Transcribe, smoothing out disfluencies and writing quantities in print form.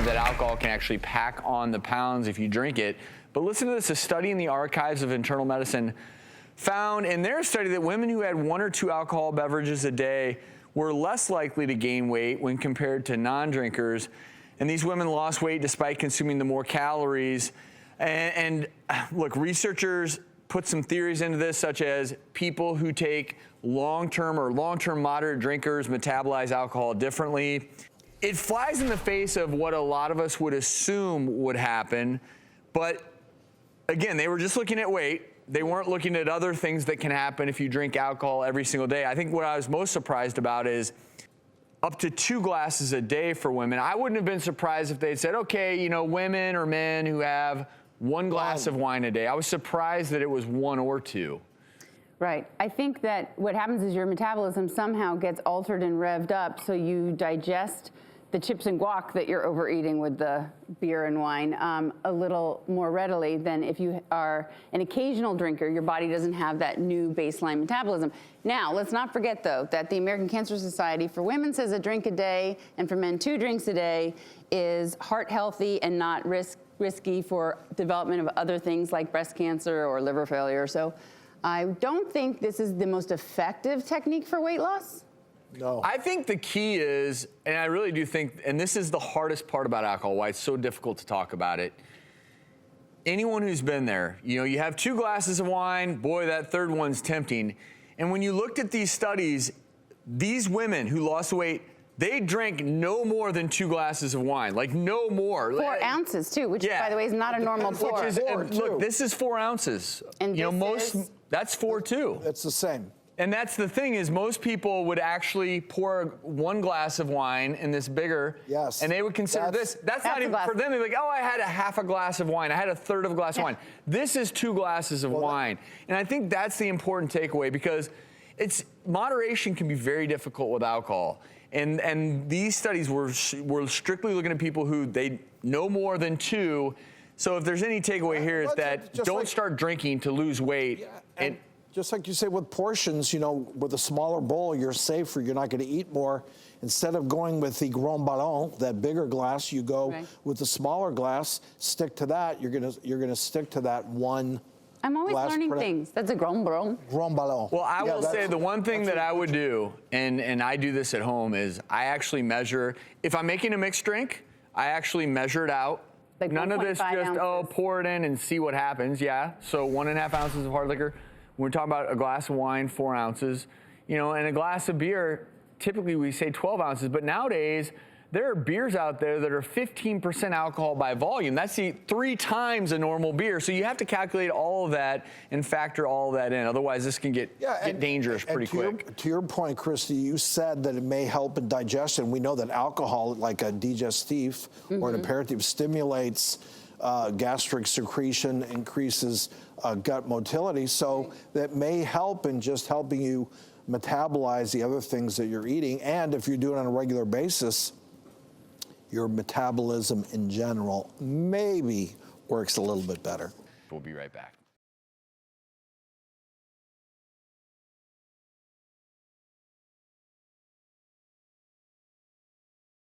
that alcohol can actually pack on the pounds if you drink it. But listen to this, a study in the Archives of Internal Medicine found in their study that women who had 1 or 2 alcohol beverages a day were less likely to gain weight when compared to non-drinkers. And these women lost weight despite consuming the more calories. And look, researchers put some theories into this, such as people who take long-term or long-term moderate drinkers metabolize alcohol differently. It flies in the face of what a lot of us would assume would happen. But again, they were just looking at weight. They weren't looking at other things that can happen if you drink alcohol every single day. I think what I was most surprised about is up to 2 glasses a day for women. I wouldn't have been surprised if they'd said, okay, you know, women or men who have 1 glass of wine a day. I was surprised that it was 1 or 2. Right. I think that what happens is your metabolism somehow gets altered and revved up, so you digest the chips and guac that you're overeating with the beer and wine a little more readily than if you are an occasional drinker. Your body doesn't have that new baseline metabolism. Now, let's not forget, though, that the American Cancer Society for women says a drink a day, and for men 2 drinks a day is heart healthy and not risky for development of other things like breast cancer or liver failure. So I don't think this is the most effective technique for weight loss. No. I think the key is, and I really do think, and this is the hardest part about alcohol, why it's so difficult to talk about it. Anyone who's been there, you know, you have 2 glasses of wine, boy, that 3rd one's tempting. And when you looked at these studies, these women who lost weight, they drank no more than 2 glasses of wine, like no more. 4 ounces too, which by the way is not a normal pour. Look, this is 4 ounces. And you know, that's 4 too. It's the same. And that's the thing is most people would actually pour 1 glass of wine in this bigger, and they would consider that's not even, for them, they're like, oh, I had a half a glass of wine. I had a 1/3 of a glass of wine. This is 2 glasses of wine. And I think that's the important takeaway, because moderation can be very difficult with alcohol. And these studies were strictly looking at people who they no more than 2. So if there's any takeaway here is that don't start drinking to lose weight. And just like you say with portions, you know, with a smaller bowl, you're safer. You're not going to eat more. Instead of going with the Grand Ballon, that bigger glass, you go with the smaller glass. Stick to that. You're gonna stick to that 1. I'm always learning things. That's a Grand Ballon. Grand Ballon. Well, I will say the one thing that I would do, and I do this at home, is I actually measure. If I'm making a mixed drink, I actually measure it out. Like none of this just pour it in and see what happens. Yeah. So 1.5 ounces of hard liquor. We're talking about a glass of wine, 4 ounces, you know, and a glass of beer, typically we say 12 ounces, but nowadays there are beers out there that are 15% alcohol by volume. That's 3 times a normal beer. So you have to calculate all of that and factor all of that in. Otherwise, this can get dangerous pretty quick. To your point, Christy, you said that it may help in digestion. We know that alcohol, like a digestif or an aperitif, stimulates gastric secretion, increases gut motility. So that may help in just helping you metabolize the other things that you're eating. And if you're doing it on a regular basis, your metabolism in general maybe works a little bit better. We'll be right back.